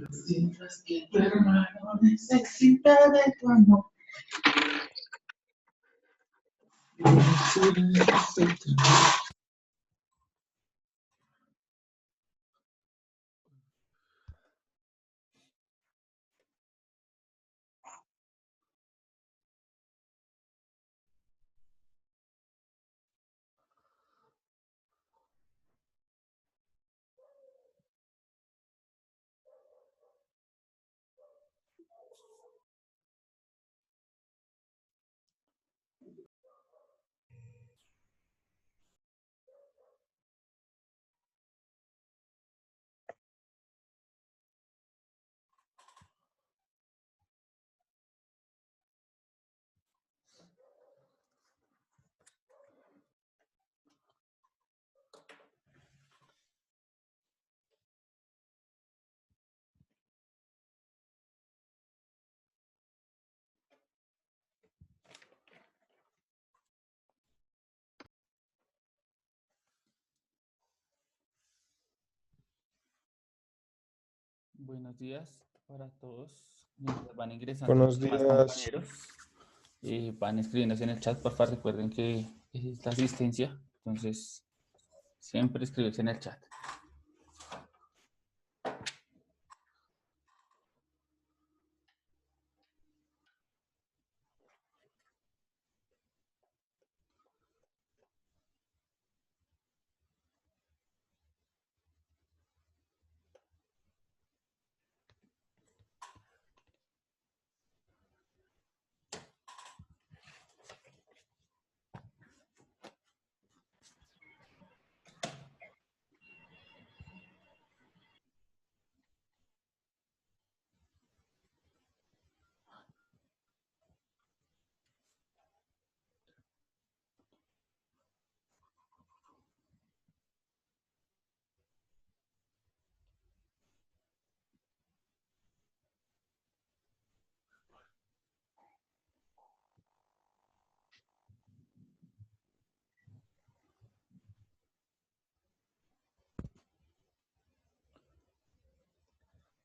Sientas que tu hermano necesita de tu amor. Buenos días para todos. Mientras van ingresando Buenos los demás días. compañeros, van escribiéndose en el chat. Por favor, recuerden que es la asistencia. Entonces, siempre escribirse en el chat.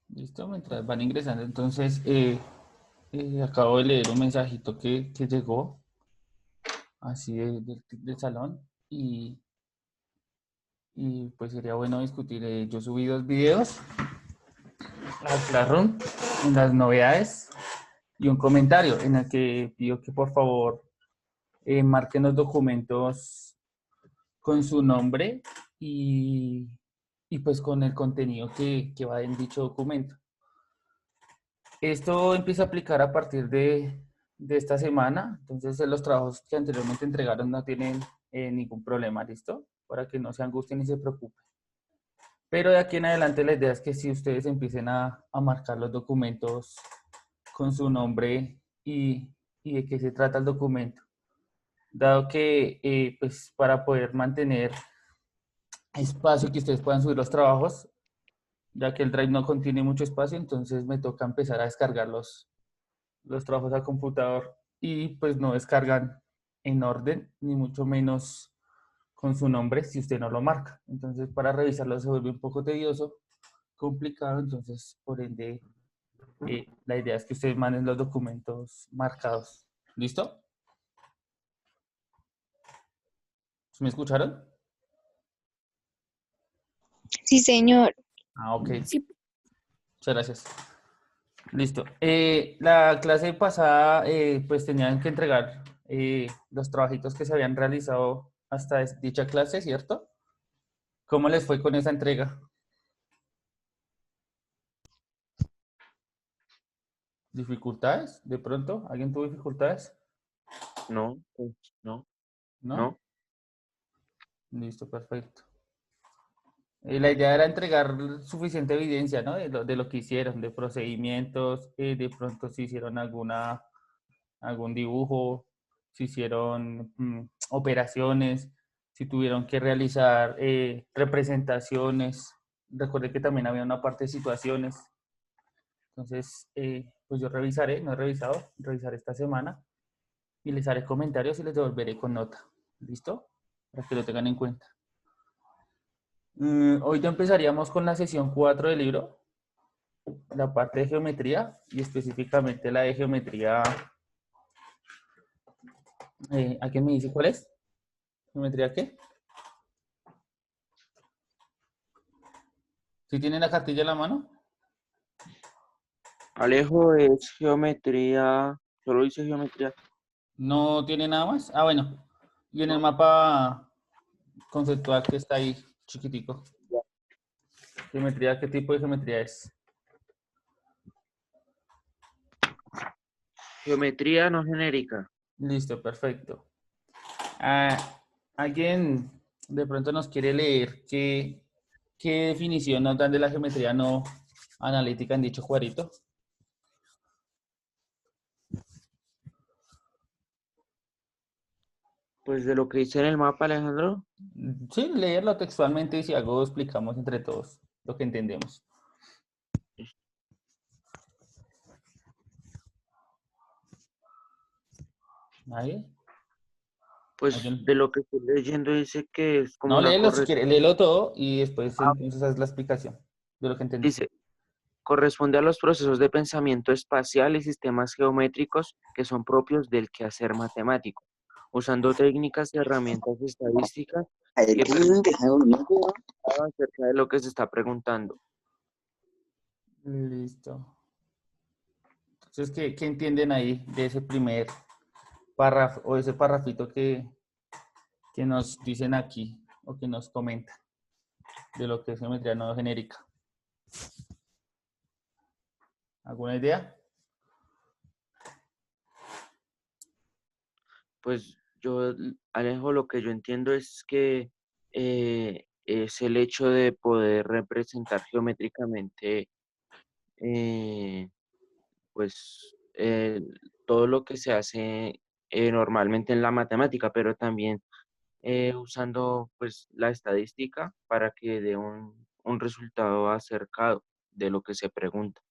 ¿Listo? Mientras van ingresando, entonces, acabo de leer un mensajito que llegó así del salón y pues sería bueno discutir. Yo subí 2 videos al Classroom en las novedades y un comentario en el que pido que por favor marquen los documentos con su nombre y, y pues con el contenido que va en dicho documento. Esto empieza a aplicar a partir de esta semana, entonces los trabajos que anteriormente entregaron no tienen ningún problema, ¿listo? Para que no se angustien ni se preocupen. Pero de aquí en adelante la idea es que si ustedes empiecen a marcar los documentos con su nombre y de qué se trata el documento, dado que pues para poder mantener espacio que ustedes puedan subir los trabajos, ya que el Drive no contiene mucho espacio, entonces me toca empezar a descargar los trabajos al computador y pues no descargan en orden, ni mucho menos con su nombre si usted no lo marca. Entonces para revisarlo se vuelve un poco tedioso, complicado, entonces por ende la idea es que ustedes manden los documentos marcados. ¿Listo? ¿Me escucharon? Sí, señor. Ah, ok. Sí. Muchas gracias. Listo. La clase pasada, pues tenían que entregar los trabajitos que se habían realizado hasta dicha clase, ¿cierto? ¿Cómo les fue con esa entrega? ¿Dificultades? ¿De pronto? ¿Alguien tuvo dificultades? No, pues, no, ¿No? no. Listo, perfecto. La idea era entregar suficiente evidencia, ¿no? De lo que hicieron, de procedimientos, de pronto si hicieron algún dibujo, si hicieron operaciones, si tuvieron que realizar representaciones. Recuerde que también había una parte de situaciones. Entonces, pues yo revisaré, no he revisado, revisaré esta semana y les haré comentarios y les devolveré con nota. ¿Listo? Para que lo tengan en cuenta. Hoy ya empezaríamos con la sesión 4 del libro. la parte de geometría y específicamente la de geometría. ¿A quién me dice cuál es? ¿Geometría qué? ¿Sí tienen la cartilla en la mano? Alejo es geometría, solo dice geometría. ¿No tiene nada más? Ah, bueno. Y en el mapa conceptual que está ahí, chiquitico. ¿Geometría? ¿Qué tipo de geometría es? Geometría no genérica. Listo, perfecto. Ah, ¿alguien de pronto nos quiere leer qué definición nos dan de la geometría no analítica en dicho cuadrito? Pues de lo que dice en el mapa, Alejandro, Sí, leerlo textualmente y si algo explicamos entre todos lo que entendemos. ¿Nadie? pues ¿Alguien? de lo que estoy leyendo dice que es como No, una léelo si correspondencia. quieres, léelo todo y después entonces haz la explicación de lo que entendiste. Dice, corresponde a los procesos de pensamiento espacial y sistemas geométricos que son propios del quehacer matemático, usando técnicas y herramientas estadísticas que permiten hablar acerca de lo que se está preguntando. Listo. Entonces, ¿qué entienden ahí de ese primer párrafo o ese parrafito que nos dicen aquí o que nos comentan de lo que es geometría no genérica? ¿Alguna idea? Pues yo, Alejo, lo que yo entiendo es que es el hecho de poder representar geométricamente, eh, pues, todo lo que se hace normalmente en la matemática, pero también usando pues la estadística para que dé un resultado acercado de lo que se pregunta.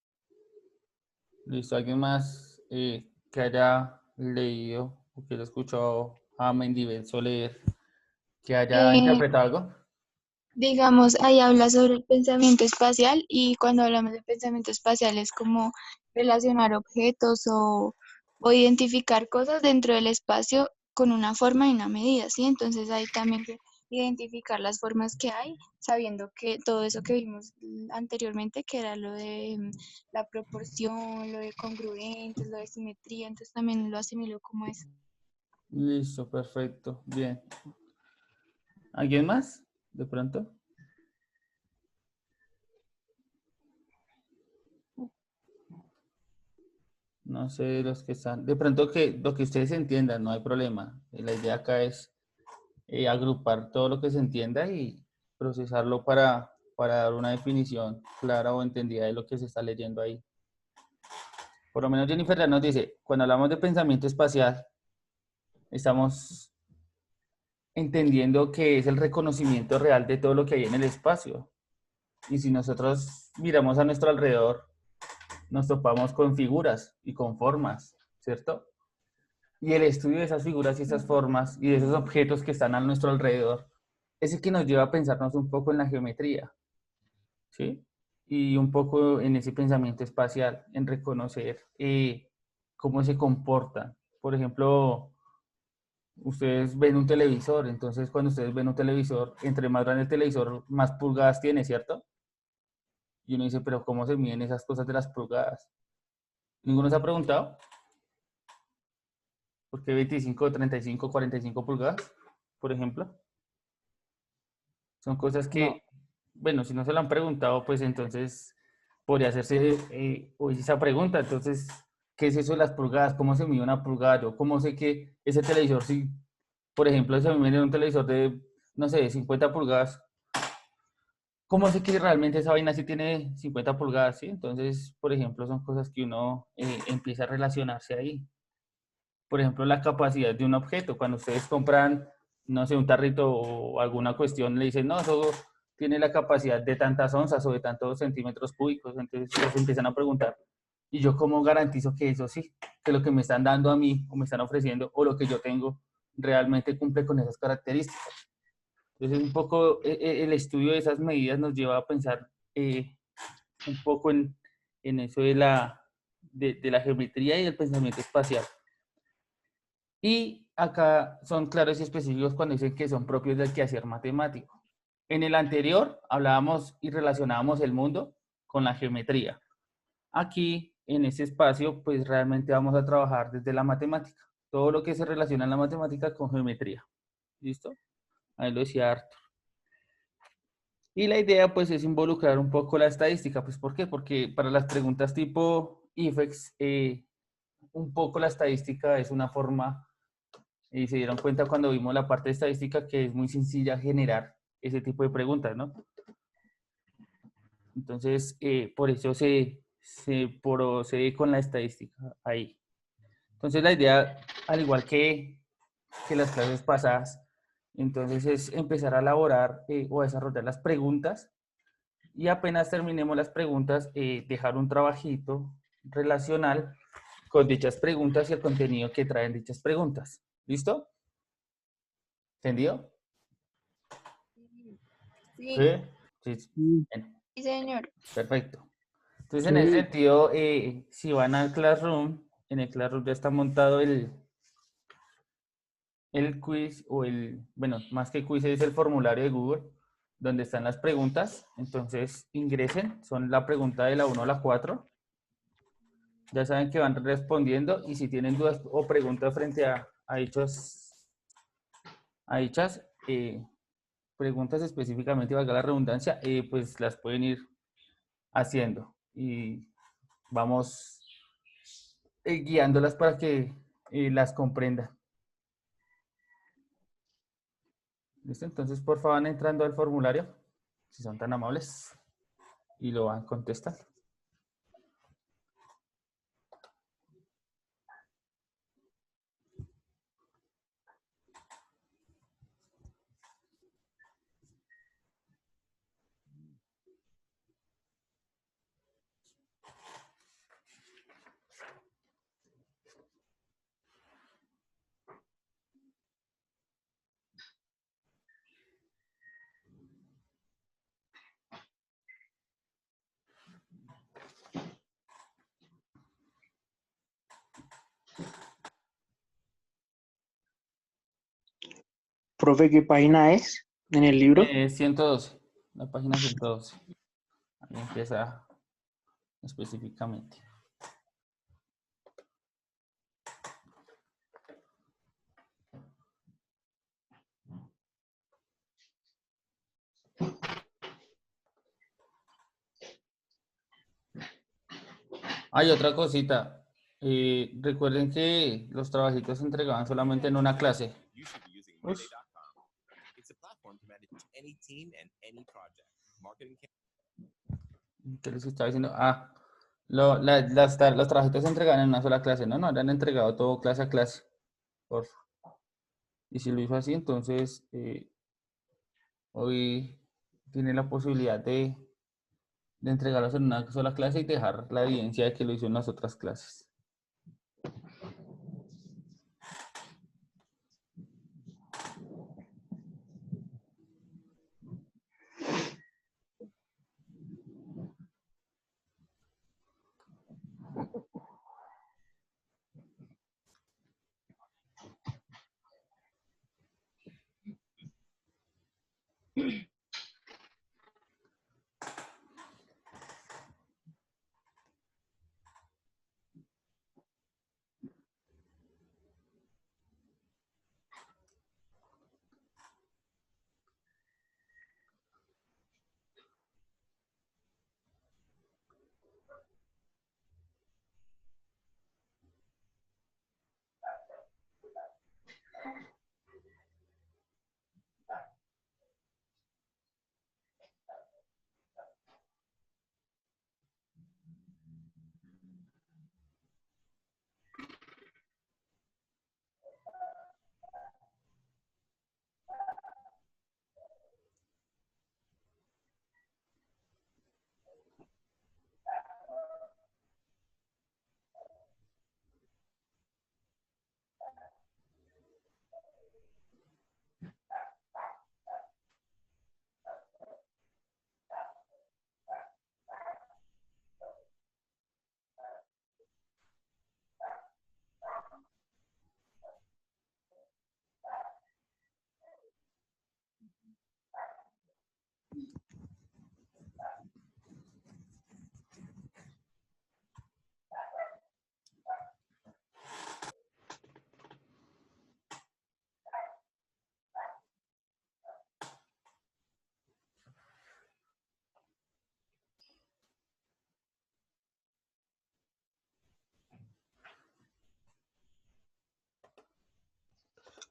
Listo. ¿Alguien más que haya leído o que haya escuchado a Mendiverso leer, que haya Eh, interpretado algo? digamos, ahí habla sobre el pensamiento espacial y cuando hablamos de pensamiento espacial es como relacionar objetos o identificar cosas dentro del espacio con una forma y una medida, ¿sí? Entonces ahí también que identificar las formas que hay, sabiendo que todo eso que vimos anteriormente, que era lo de la proporción, lo de congruentes, lo de simetría, entonces también lo asimiló como eso. Listo, perfecto. Bien. ¿Alguien más? De pronto. No sé, los que están. De pronto que lo que ustedes entiendan, no hay problema. La idea acá es agrupar todo lo que se entienda y procesarlo para dar una definición clara o entendida de lo que se está leyendo ahí. Por lo menos Jennifer ya nos dice, cuando hablamos de pensamiento espacial, estamos entendiendo que es el reconocimiento real de todo lo que hay en el espacio. Y si nosotros miramos a nuestro alrededor, nos topamos con figuras y con formas, ¿cierto? Y el estudio de esas figuras y esas formas y de esos objetos que están a nuestro alrededor es el que nos lleva a pensarnos un poco en la geometría, ¿sí? Y un poco en ese pensamiento espacial, en reconocer cómo se comportan. Por ejemplo, ustedes ven un televisor, entonces cuando ustedes ven un televisor, entre más grande el televisor, más pulgadas tiene, ¿cierto? Y uno dice, pero ¿cómo se miden esas cosas de las pulgadas? ¿Ninguno se ha preguntado? ¿Por qué 25, 35, 45 pulgadas, por ejemplo? Son cosas No, que, bueno, si no se lo han preguntado, pues entonces podría hacerse hoy esa pregunta. Entonces, ¿qué es eso de las pulgadas? ¿Cómo se mide una pulgada? Yo, ¿cómo sé que ese televisor, si, por ejemplo, se me mide un televisor de, no sé, 50 pulgadas, ¿cómo sé que realmente esa vaina sí tiene 50 pulgadas? ¿Sí? Entonces, por ejemplo, son cosas que uno empieza a relacionarse ahí. Por ejemplo, la capacidad de un objeto. Cuando ustedes compran, no sé, un tarrito o alguna cuestión, le dicen, no, eso tiene la capacidad de tantas onzas o de tantos centímetros cúbicos. Entonces, se empiezan a preguntar, ¿y yo cómo garantizo que eso sí, que lo que me están dando a mí o me están ofreciendo o lo que yo tengo realmente cumple con esas características? Entonces, un poco el estudio de esas medidas nos lleva a pensar un poco en eso de la geometría y del pensamiento espacial. Y acá son claros y específicos cuando dicen que son propios del quehacer matemático. En el anterior hablábamos y relacionábamos el mundo con la geometría. Aquí, en este espacio, pues realmente vamos a trabajar desde la matemática. Todo lo que se relaciona en la matemática con geometría. ¿Listo? Ahí lo decía Arthur. Y la idea, pues, es involucrar un poco la estadística. Pues, ¿por qué? Porque para las preguntas tipo IFEX, un poco la estadística es una forma, y se dieron cuenta cuando vimos la parte de estadística, que es muy sencilla generar ese tipo de preguntas, ¿no? Entonces, por eso se procede con la estadística ahí. Entonces, la idea, al igual que las clases pasadas, entonces es empezar a elaborar o a desarrollar las preguntas y apenas terminemos las preguntas, dejar un trabajito relacional con dichas preguntas y el contenido que traen dichas preguntas. ¿Listo? ¿Entendido? Sí, Sí. Sí. Sí, Bien, sí, señor. perfecto. Entonces, en ese sí. sentido, si van al Classroom, en el Classroom ya está montado el quiz o bueno, más que quiz es el formulario de Google, donde están las preguntas. Entonces, ingresen, son la pregunta de la 1 a la 4. Ya saben que van respondiendo y si tienen dudas o preguntas frente a dichas preguntas específicamente, valga la redundancia, pues las pueden ir haciendo y vamos guiándolas para que las comprendan. ¿Listo? Entonces, por favor, van entrando al formulario, si son tan amables, y lo van a contestar. Profe, ¿qué página es en el libro? 112, la página 112. Ahí empieza específicamente. Hay otra cosita. Recuerden que los trabajitos se entregaban solamente en una clase. Uy, ¿qué les estaba diciendo? Los trabajitos se entregaban en una sola clase. No, eran entregado todo clase a clase. Por Y si lo hizo así, entonces hoy tiene la posibilidad de entregarlos en una sola clase y dejar la evidencia de que lo hizo en las otras clases.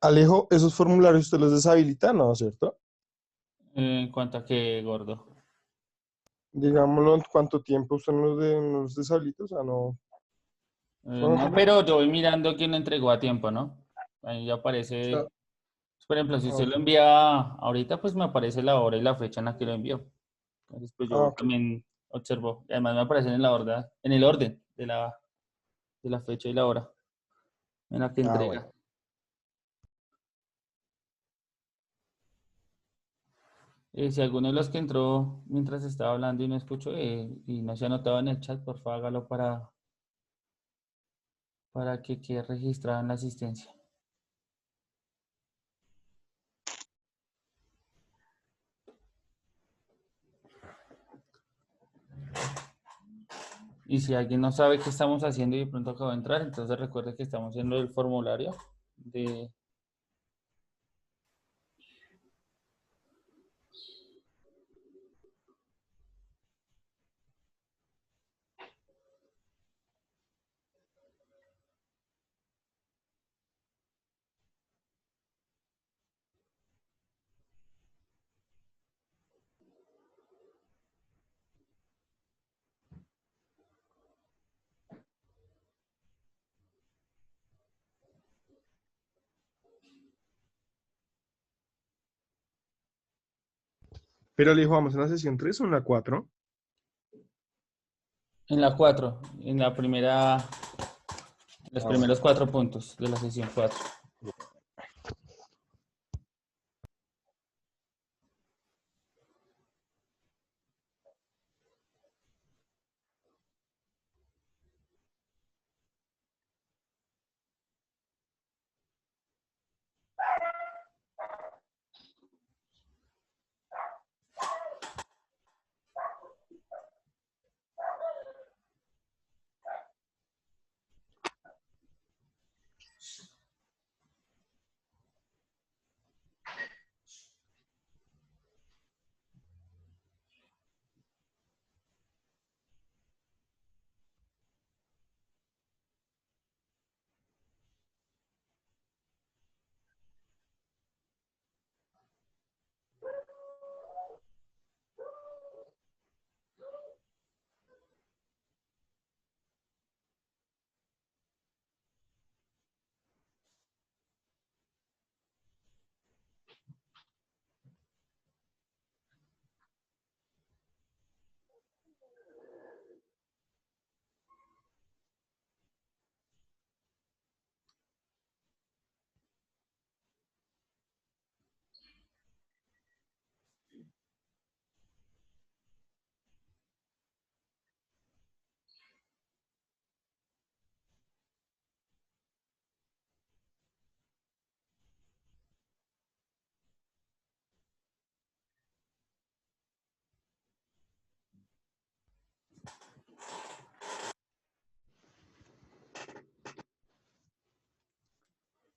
Alejo, esos formularios usted los deshabilita, ¿no? ¿Cierto? En cuanto a que, gordo. Digámoslo, ¿en cuánto tiempo usted no los deshabilita? O sea, no. No, pero yo voy mirando quién lo entregó a tiempo, ¿no? Ahí ya aparece, por ejemplo, si usted lo envía ahorita, pues me aparece la hora y la fecha en la que lo envió. Entonces, pues yo Ok. también observo. Y además me aparecen en el orden de la fecha y la hora en la que entrega. Bueno. Si alguno de los que entró mientras estaba hablando y no escuchó y no se ha anotado en el chat, por favor hágalo para que quede registrado en la asistencia. Y si alguien no sabe qué estamos haciendo y de pronto acaba de entrar, entonces recuerde que estamos haciendo el formulario de... Pero Alejo, ¿vamos en la sesión 3 o en la 4? En la 4, en la primera, los Bueno. primeros 4 puntos de la sesión 4.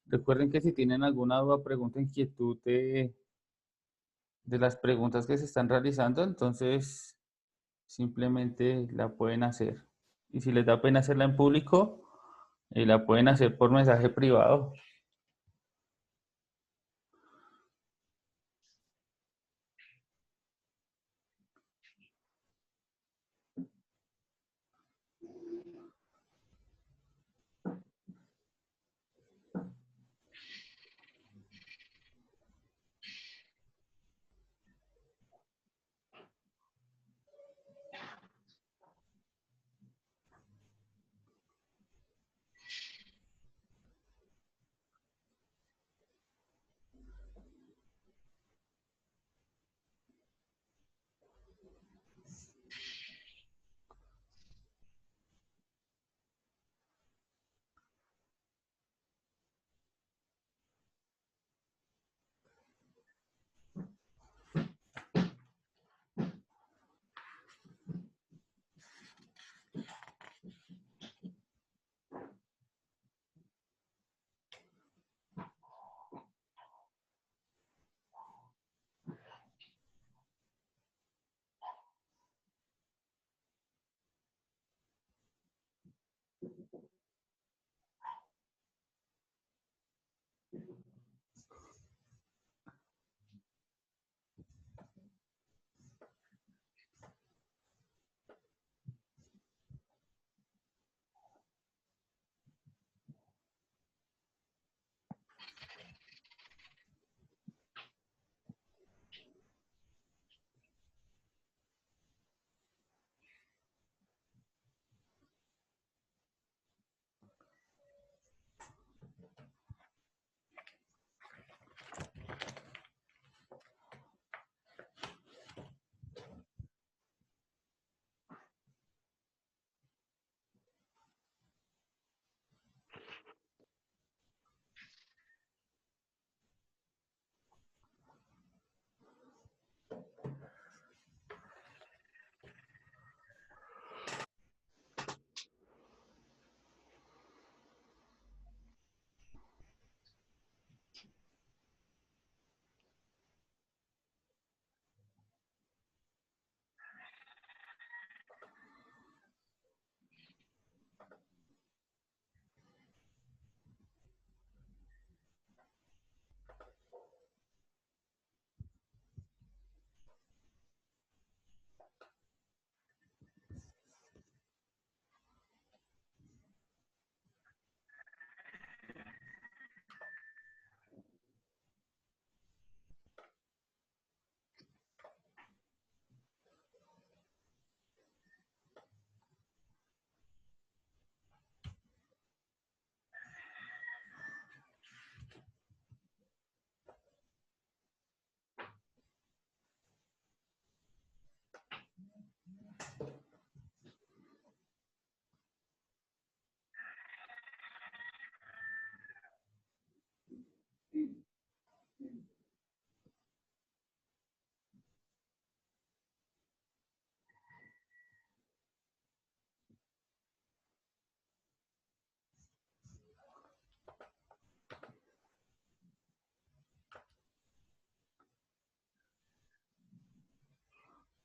Recuerden que si tienen alguna duda, pregunta, inquietud de las preguntas que se están realizando, entonces simplemente la pueden hacer. Y si les da pena hacerla en público, la pueden hacer por mensaje privado.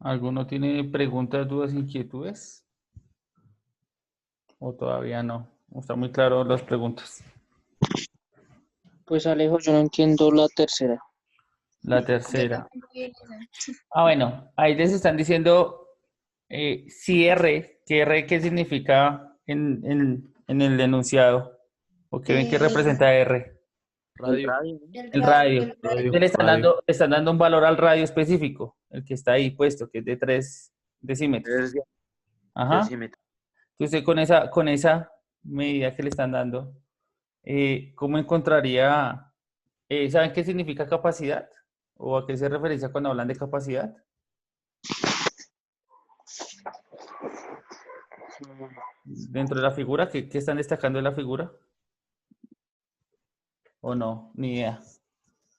¿Alguno tiene preguntas, dudas, inquietudes? ¿O todavía no? ¿O está muy claro las preguntas? Pues Alejo, yo no entiendo la tercera. La Yo tercera. tampoco vi esa. Ah, bueno, ahí les están diciendo si R, ¿qué significa en el enunciado? ¿O qué ven que representa R? El Radio. radio, ¿no? El radio. Radio. Entonces Radio. le están dando un valor al radio específico, el que está ahí puesto, que es de 3 decímetros. 3 Ajá. decímetros. Entonces, con esa medida que le están dando, ¿cómo encontraría? ¿Saben qué significa capacidad? ¿O a qué se referencia cuando hablan de capacidad? Dentro de la figura, ¿qué están destacando de la figura? ¿O no? Ni idea.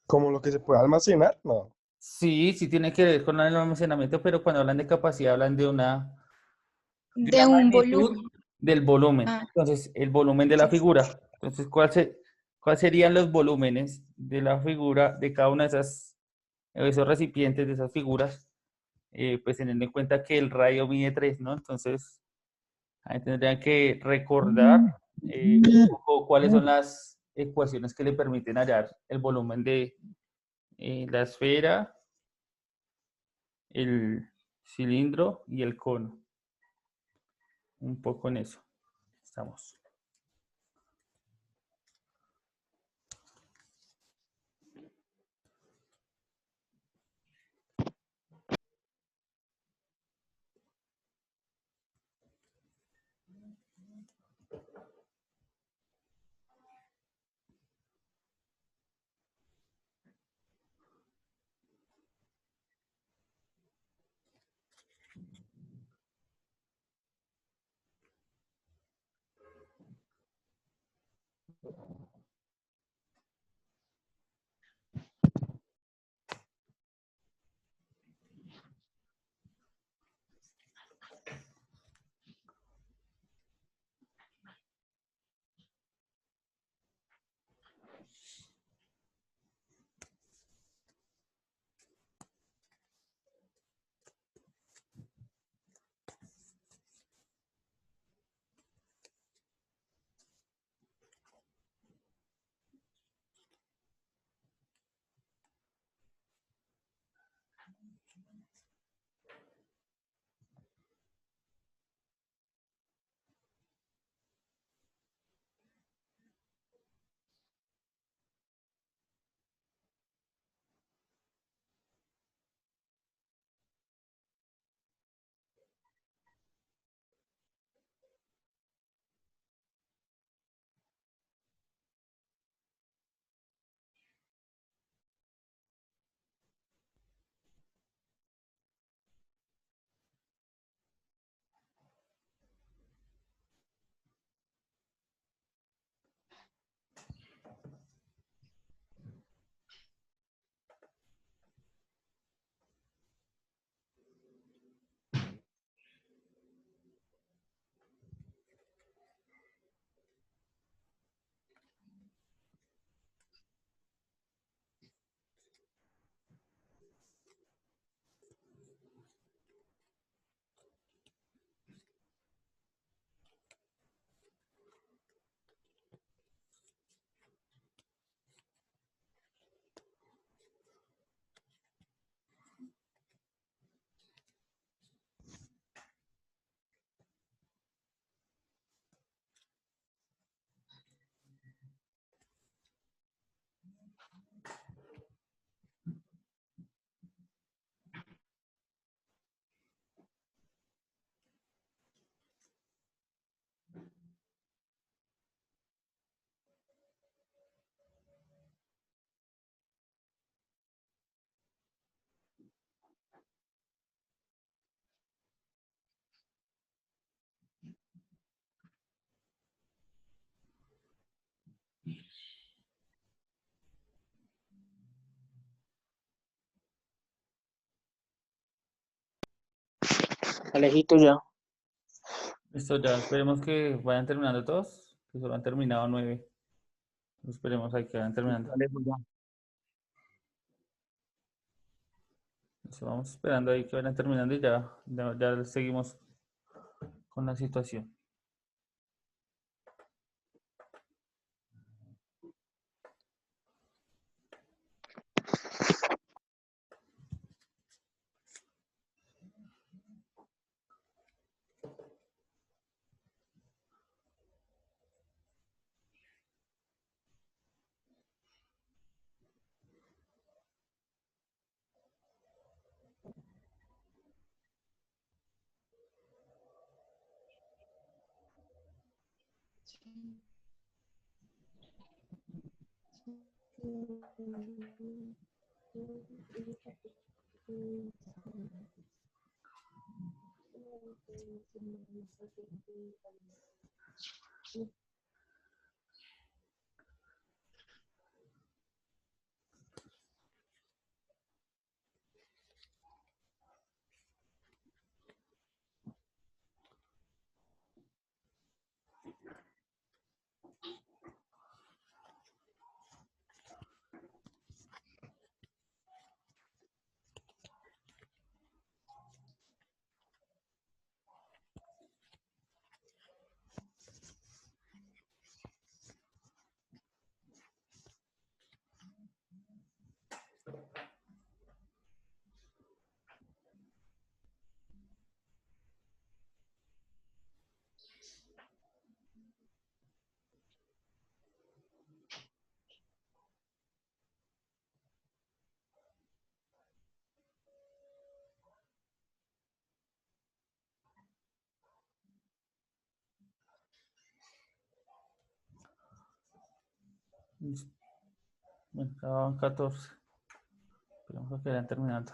¿Como lo que se puede almacenar? No. Sí, sí tiene que ver con el almacenamiento, pero cuando hablan de capacidad hablan de una De un magnitud volumen. del volumen. Ah. Entonces, el volumen de la figura. Entonces, ¿cuál serían los volúmenes de la figura de cada una de esos recipientes, de esas figuras? Pues teniendo en cuenta que el radio mide 3, ¿no? Entonces, ahí tendrían que recordar un poco cuáles son las ecuaciones que le permiten hallar el volumen de la esfera, el cilindro y el cono. Un poco en eso estamos. Alejito ya. Listo, ya esperemos que vayan terminando todos, que solo han terminado 9. Esperemos ahí que vayan terminando. Alejo, ya. Entonces, vamos esperando ahí que vayan terminando y ya seguimos con la situación. Listo. Bueno, ya van 14. Esperamos a que vayan terminando.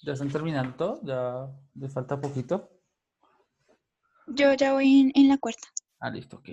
¿Ya están terminando todo? ¿Ya les falta poquito? Yo ya voy en la cuarta. Ah, listo, ok.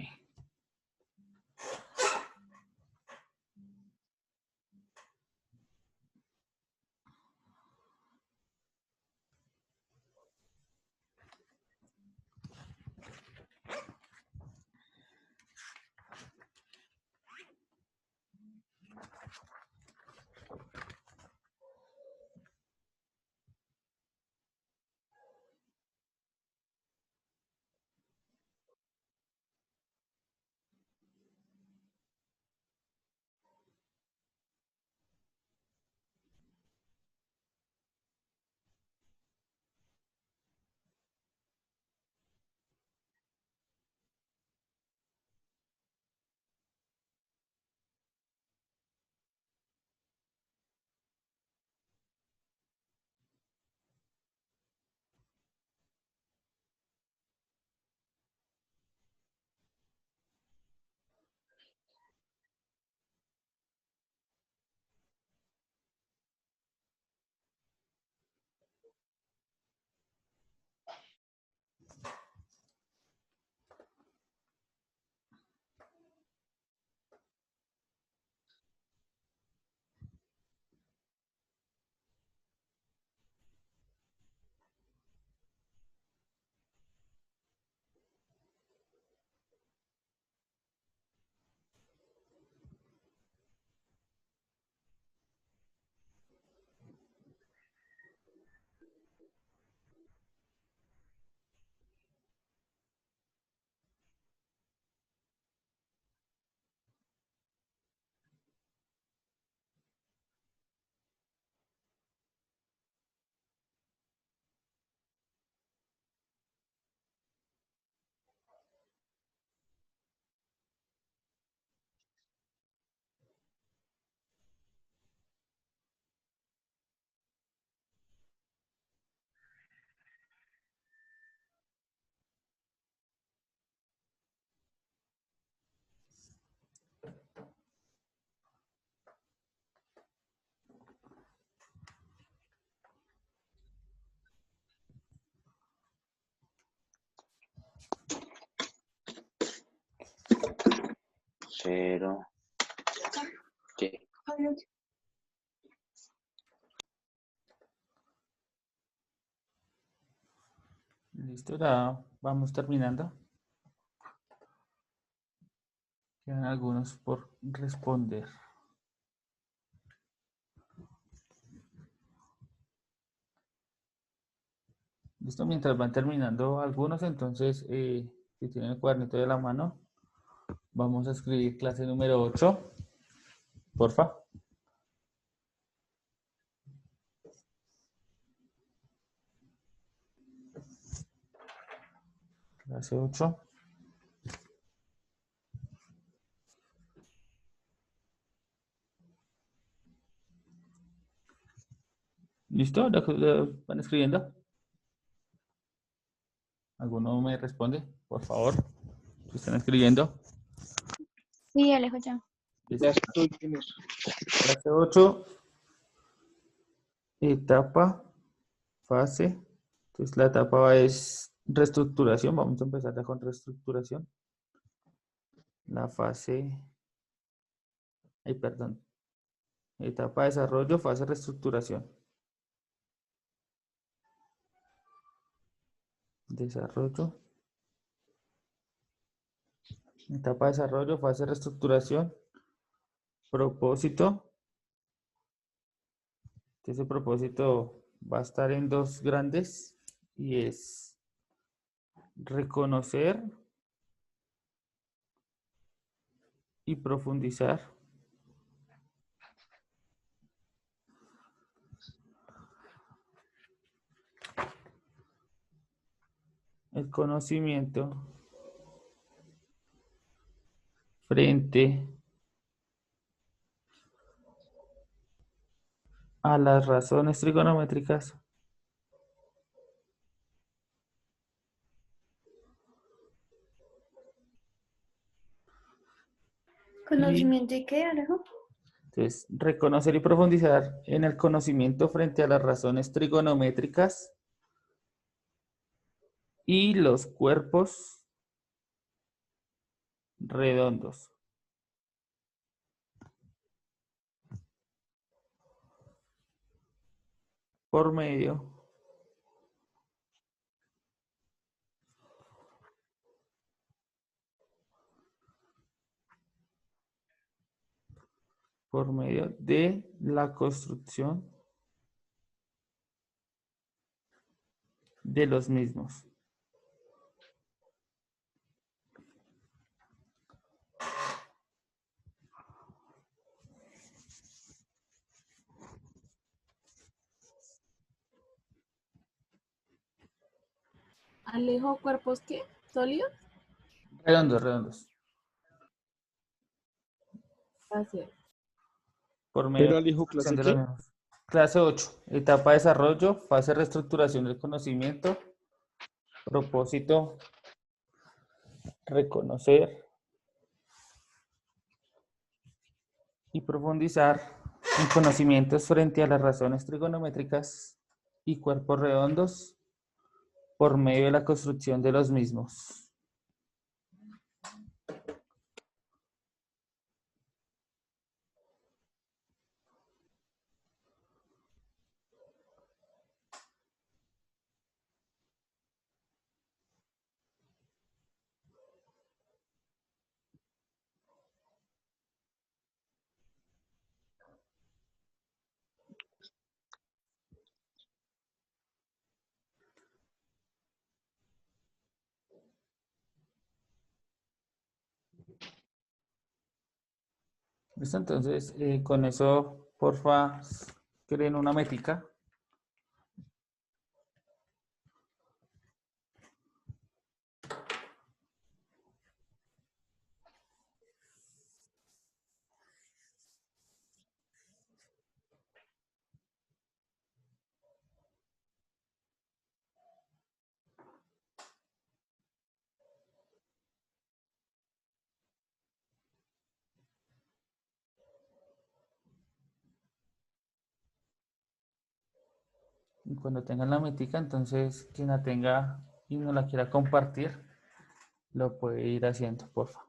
0, ¿qué? Listo, ya vamos terminando. Quedan algunos por responder. Listo, mientras van terminando algunos, entonces, si tienen el cuadernito de la mano, vamos a escribir clase número 8, porfa. Clase 8. ¿Listo? ¿Lo van escribiendo? ¿Alguno me responde? Por favor. ¿Si están escribiendo? Sí, Alejo, ya. Ya Listo. estoy en eso. Clase 8, etapa, fase. Entonces la etapa es reestructuración. Vamos a empezar ya con reestructuración. La fase, ay, perdón. Etapa de desarrollo, fase reestructuración. Desarrollo. Etapa de desarrollo, fase reestructuración. Propósito. Ese propósito va a estar en dos grandes y es reconocer y profundizar el conocimiento frente a las razones trigonométricas ¿Conocimiento y qué, Alejo? entonces reconocer y profundizar en el conocimiento frente a las razones trigonométricas y los cuerpos redondos por medio de la construcción de los mismos. Alejo, ¿cuerpos qué? ¿Sólidos? Redondos, redondos. Así es. Por medio de ¿Era la el hijo construcción clase de los qué? mismos. Clase 8, etapa de desarrollo, fase de reestructuración del conocimiento, propósito, reconocer y profundizar en conocimientos frente a las razones trigonométricas y cuerpos redondos por medio de la construcción de los mismos. ¿Listo? Entonces, con eso, porfa, creen una métrica. Y cuando tengan la métrica, entonces, quien la tenga y no la quiera compartir, lo puede ir haciendo, porfa.